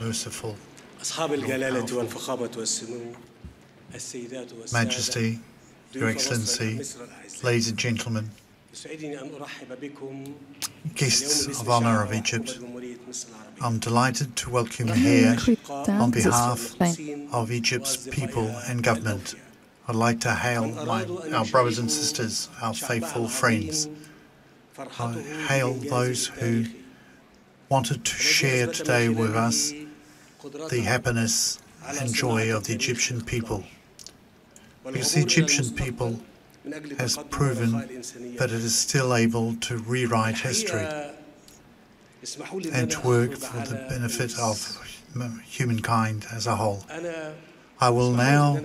merciful, أصحاب الجلالة والفخامة والسمو السيدات والسادة Majesty, Your Excellency, ladies and gentlemen, يسعدني أن أرحب بكم guests of honor of Egypt, I'm delighted to welcome you here on behalf of Egypt's people and government. I'd like to hail our brothers and sisters, our faithful friends. I hail those who wanted to share today with us the happiness and joy of the Egyptian people. Because the Egyptian people has proven that it is still able to rewrite history and to work for the benefit of humankind as a whole. I will now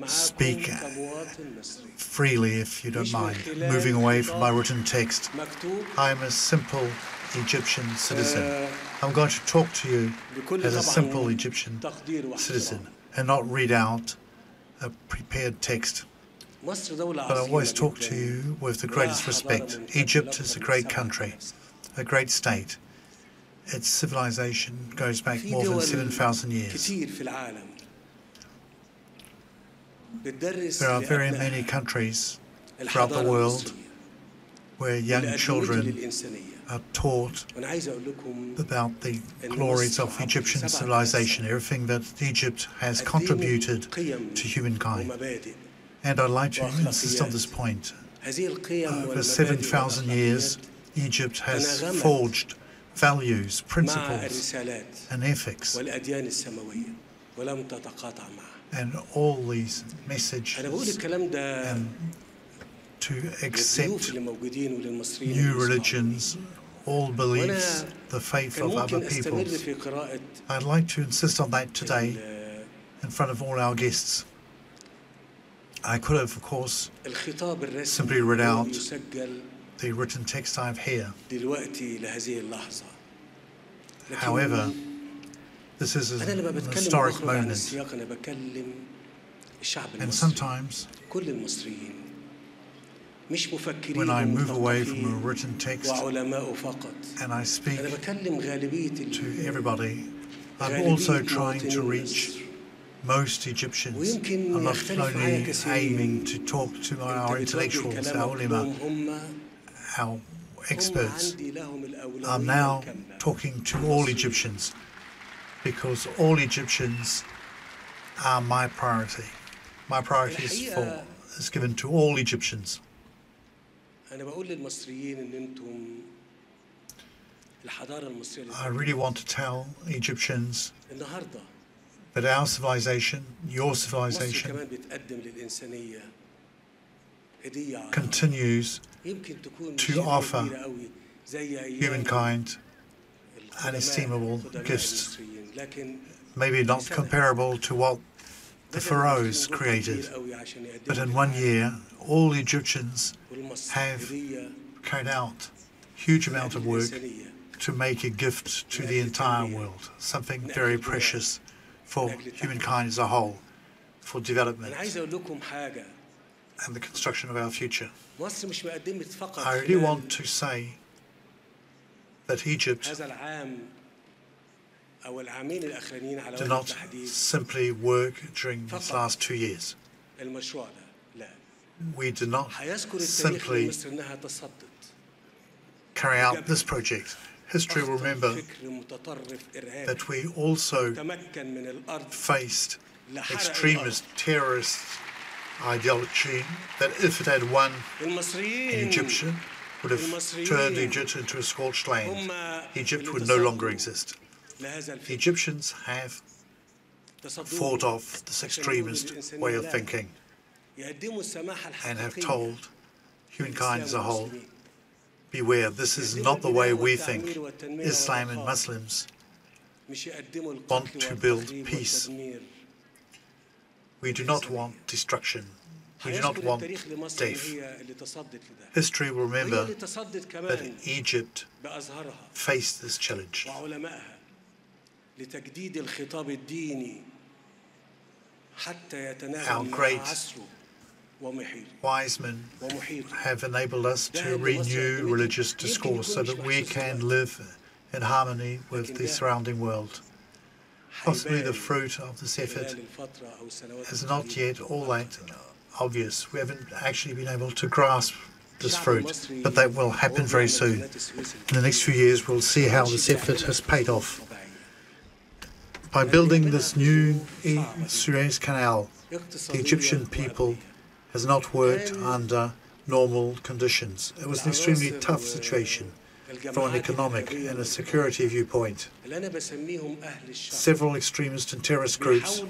speak freely, if you don't mind, moving away from my written text. I am a simple Egyptian citizen. I'm going to talk to you as a simple Egyptian citizen and not read out a prepared text. But I always talk to you with the greatest respect. Egypt is a great country, a great state. Its civilization goes back more than 7,000 years. There are very many countries throughout the world where young children are taught about the glories of Egyptian civilization, everything that Egypt has contributed to humankind. And I'd like to insist on this point. Over 7,000 years, Egypt has forged values, principles, and ethics. And all these messages and to accept new religions, all beliefs, the faith of other peoples. I'd like to insist on that today in front of all our guests. I could have, of course, simply read out the written text I have here. However, this is an historic moment, and sometimes when I move away from a written text and I speak to everybody, I'm also trying to reach most Egyptians. I'm not only aiming to talk to our intellectuals, our ulama, our experts. I'm now talking to all Egyptians because all Egyptians are my priority. My priority is given to all Egyptians. I really want to tell Egyptians that our civilization, your civilization, continues to offer humankind inestimable gifts, maybe not comparable to what the pharaohs created, but in 1 year, all Egyptians have carried out a huge amount of work to make a gift to the entire world, something very precious for humankind as a whole, for development and the construction of our future. I really want to say that Egypt did not simply work during these last 2 years. We did not simply carry out this project. History will remember that we also faced extremist terrorist ideology that if it had won, an Egyptian would have turned Egypt into a scorched land. Egypt would no longer exist. The Egyptians have fought off this extremist way of thinking and have told humankind as a whole, beware, this is not the way we think. Islam and Muslims want to build peace. We do not want destruction. We do not want death. History will remember that Egypt faced this challenge. Our great wise men have enabled us to renew religious discourse so that we can live in harmony with the surrounding world. Possibly the fruit of this effort is not yet all that obvious. We haven't actually been able to grasp this fruit, but that will happen very soon. In the next few years, we'll see how this effort has paid off. By building this new Suez Canal, the Egyptian people has not worked under normal conditions. It was an extremely tough situation from an economic and a security viewpoint. Several extremist and terrorist groups,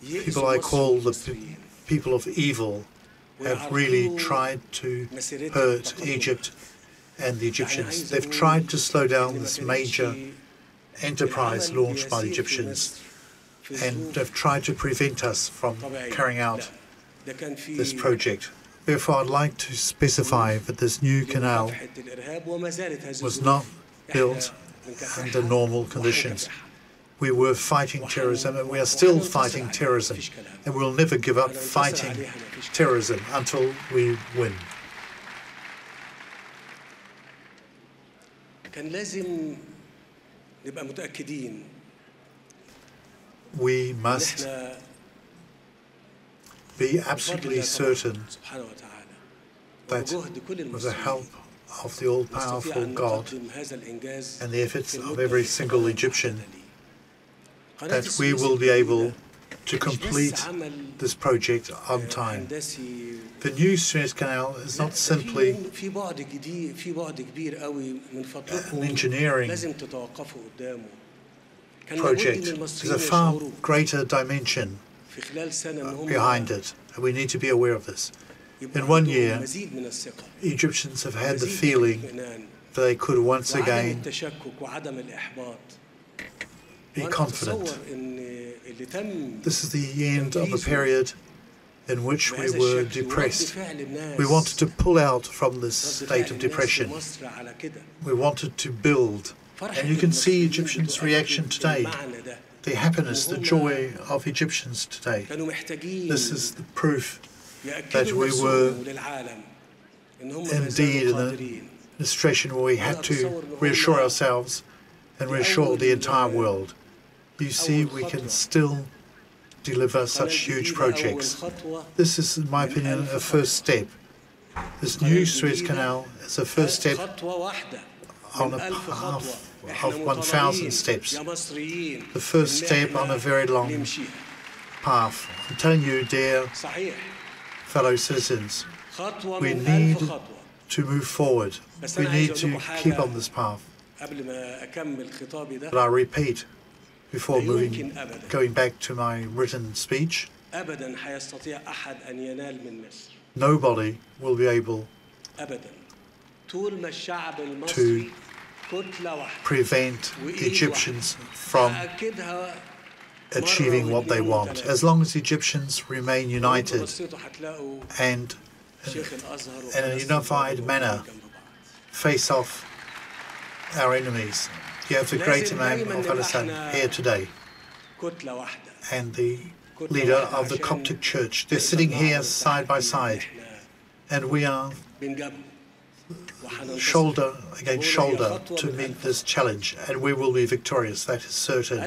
people I call the people of evil, have really tried to hurt Egypt and the Egyptians. They've tried to slow down this major enterprise launched by the Egyptians, and they've tried to prevent us from carrying out this project. Therefore, I'd like to specify that this new canal was not built under normal conditions. We were fighting terrorism, and we are still fighting terrorism, and we'll never give up fighting terrorism until we win. We must be absolutely certain that with the help of the all-powerful God and the efforts of every single Egyptian, that we will be able to complete this project on time. The new Suez Canal is not simply an engineering project. There's a far greater dimension behind it, and we need to be aware of this. In 1 year, Egyptians have had the feeling that they could once again be confident. This is the end of a period in which we were depressed. We wanted to pull out from this state of depression. We wanted to build. And you can see Egyptians' reaction today, the happiness, the joy of Egyptians today. This is the proof that we were indeed in a situation where we had to reassure ourselves and reassure the entire world. You see, we can still deliver such huge projects. This is, in my opinion, a first step. This new Suez Canal is a first step on a path of 1,000 steps. The first step on a very long path. I'm telling you, dear fellow citizens, we need to move forward. We need to keep on this path. But I repeat, before going back to my written speech, nobody will be able to prevent the Egyptians from achieving what they want. As long as Egyptians remain united and in a unified manner face off our enemies. You have the great Imam of Al-Sissi here today and the leader of the Coptic Church. They're sitting here side by side, and we are shoulder against shoulder to meet this challenge, and we will be victorious, that is certain.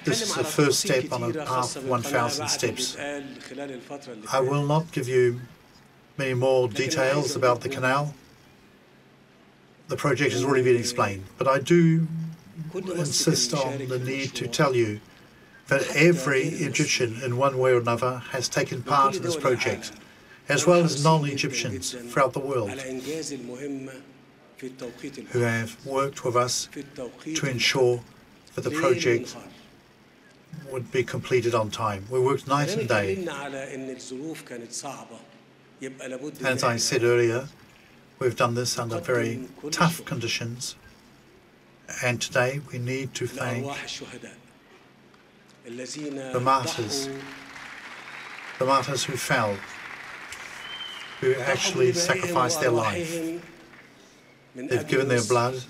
This is the first step on a path of 1,000 steps. I will not give you many more details about the canal. The project has already been explained, but I do insist on the need to tell you that every Egyptian in one way or another has taken part in this project, as well as non-Egyptians throughout the world who have worked with us to ensure that the project would be completed on time. We worked night and day. As I said earlier, we've done this under very tough conditions, and today we need to thank the martyrs who fell, who actually sacrificed their life. They've given their blood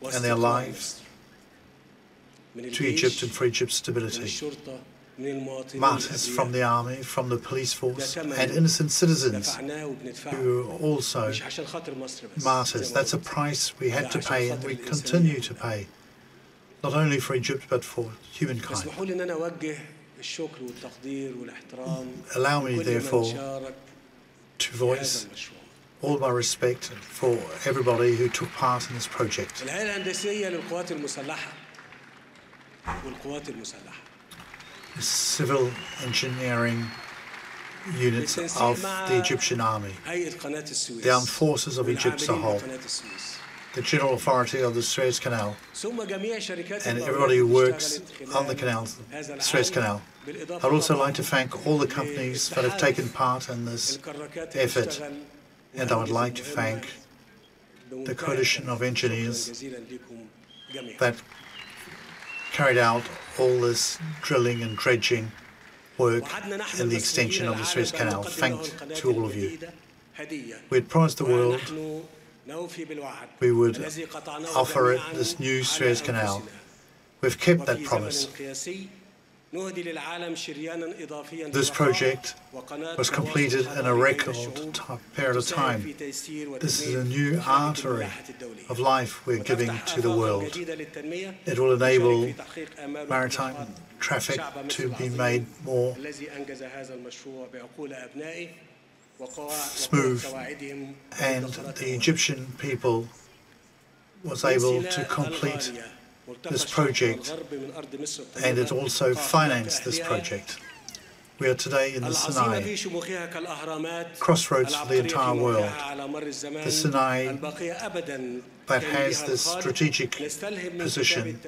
and their lives to Egypt and for Egypt's stability. Martyrs from the army, from the police force, and innocent citizens who are also martyrs. That's a price we had to pay and we continue to pay. not only for Egypt but for humankind. Allow me, therefore, to voice all my respect for everybody who took part in this project. The civil engineering units of the Egyptian army, the armed forces of Egypt as a whole, the general authority of the Suez Canal, and everybody who works on the canal, Suez Canal. I'd also like to thank all the companies that have taken part in this effort, and I would like to thank the coalition of engineers that carried out all this drilling and dredging work in the extension of the Suez Canal. Thanks to all of you. We had promised the world we would offer it this new Suez Canal. We've kept that promise. This project was completed in a record period of time. This is a new artery of life we're giving to the world. It will enable maritime traffic to be made more smooth, and the Egyptian people was able to complete this project, and it also financed this project. We are today in the Sinai, crossroads for the entire world. The Sinai that has this strategic position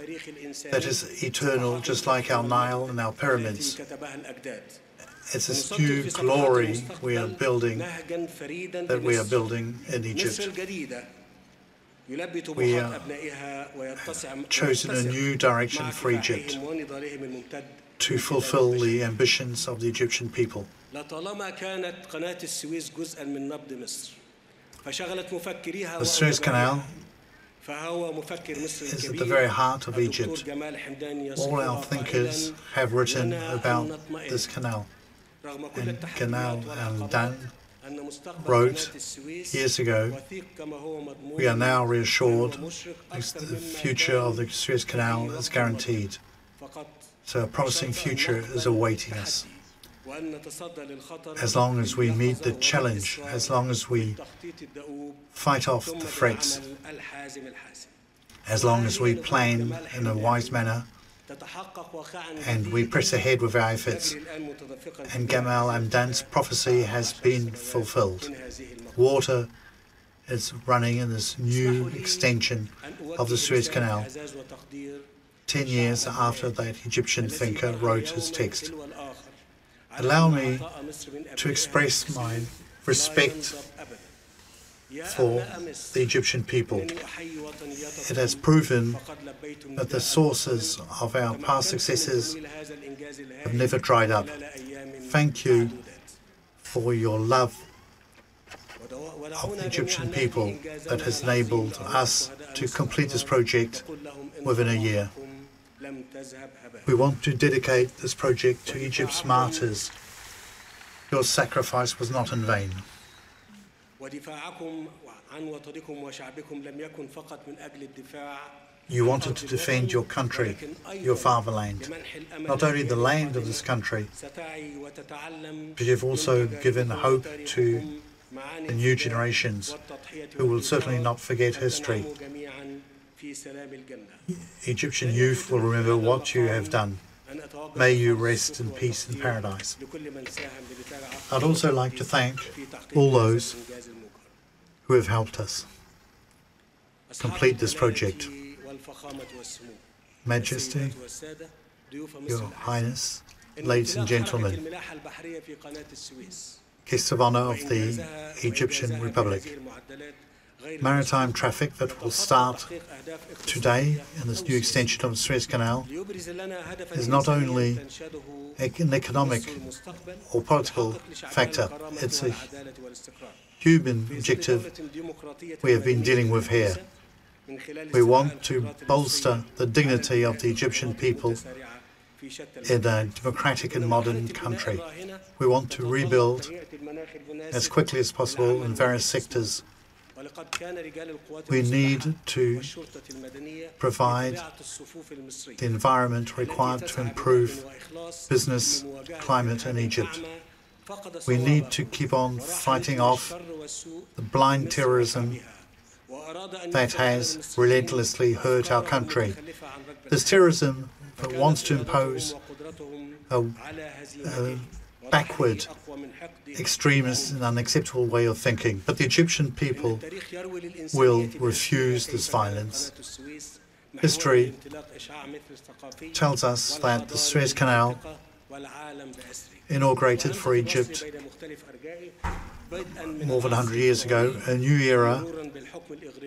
that is eternal, just like our Nile and our pyramids. It's this new glory we are building, in Egypt. We have chosen a new direction for Egypt to fulfill the ambitions of the Egyptian people. The Suez Canal is at the very heart of Egypt. All our thinkers have written about this canal. And Gamal al-Dan wrote years ago, we are now reassured the future of the Suez Canal is guaranteed. So a promising future is awaiting us. As long as we meet the challenge, as long as we fight off the threats, as long as we plan in a wise manner, and we press ahead with our efforts, and Gamal al-Dan's prophecy has been fulfilled. Water is running in this new extension of the Suez Canal, 10 years after that Egyptian thinker wrote his text. Allow me to express my respect for the Egyptian people. It has proven that the sources of our past successes have never dried up. Thank you for your love of the Egyptian people that has enabled us to complete this project within a year. We want to dedicate this project to Egypt's martyrs. Your sacrifice was not in vain. You wanted to defend your country, your fatherland, not only the land of this country, but you've also given hope to the new generations who will certainly not forget history. Egyptian youth will remember what you have done. May you rest in peace in paradise. I'd also like to thank all those who have helped us complete this project. Majesty, Your Highness, ladies and gentlemen, guests of honor of the Egyptian Republic, maritime traffic that will start today in this new extension of the Suez Canal is not only an economic or political factor, it's a human objective we have been dealing with here. We want to bolster the dignity of the Egyptian people in a democratic and modern country. We want to rebuild as quickly as possible in various sectors We need to provide the environment required to improve business climate in Egypt. We need to keep on fighting off the blind terrorism that has relentlessly hurt our country. This terrorism wants to impose a backward, extremist and unacceptable way of thinking. But the Egyptian people will refuse this violence. History tells us that the Suez Canal inaugurated for Egypt more than 100 years ago, a new era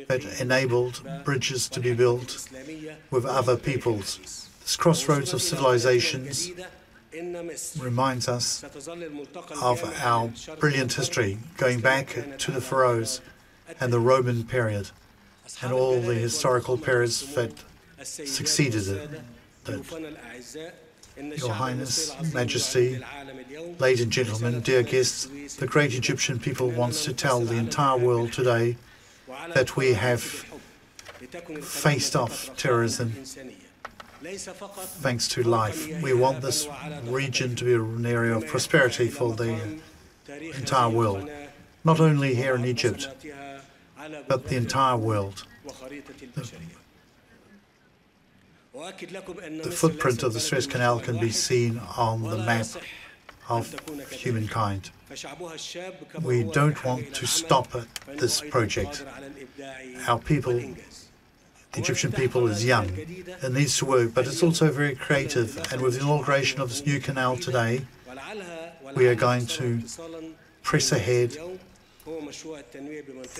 that enabled bridges to be built with other peoples. This crossroads of civilizations reminds us of our brilliant history, going back to the Pharaohs and the Roman period, and all the historical periods that succeeded it. Your Highness, Majesty, ladies and gentlemen, dear guests, the great Egyptian people wants to tell the entire world today that we have faced off terrorism thanks to life. We want this region to be an area of prosperity for the entire world, not only here in Egypt, but the entire world. The footprint of the Suez Canal can be seen on the map of humankind. We don't want to stop at this project. Our people, the Egyptian people, is young. It needs to work, but it's also very creative. And with the inauguration of this new canal today, we are going to press ahead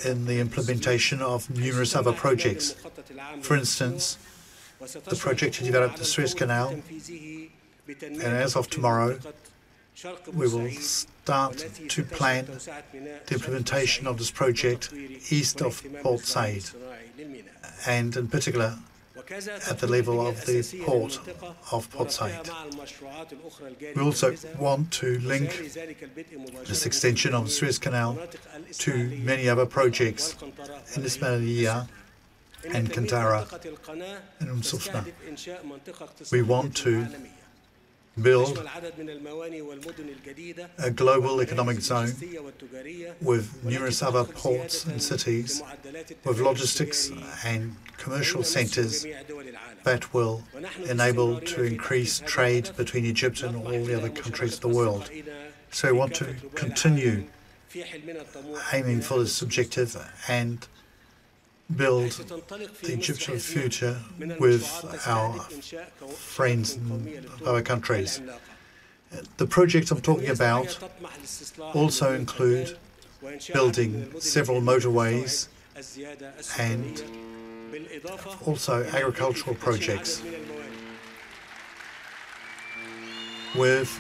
in the implementation of numerous other projects. For instance, the project to develop the Suez Canal, and as of tomorrow, we will start to plan the implementation of this project east of Port Said, and in particular at the level of the port of Port Said. We also want to link this extension of the Suez Canal to many other projects in Ismailia and Kantara and Sufna. We want to build a global economic zone with numerous other ports and cities, with logistics and commercial centers that will enable to increase trade between Egypt and all the other countries of the world. So we want to continue aiming for this objective and build the Egyptian future with our friends in other countries. The projects I'm talking about also include building several motorways and also agricultural projects with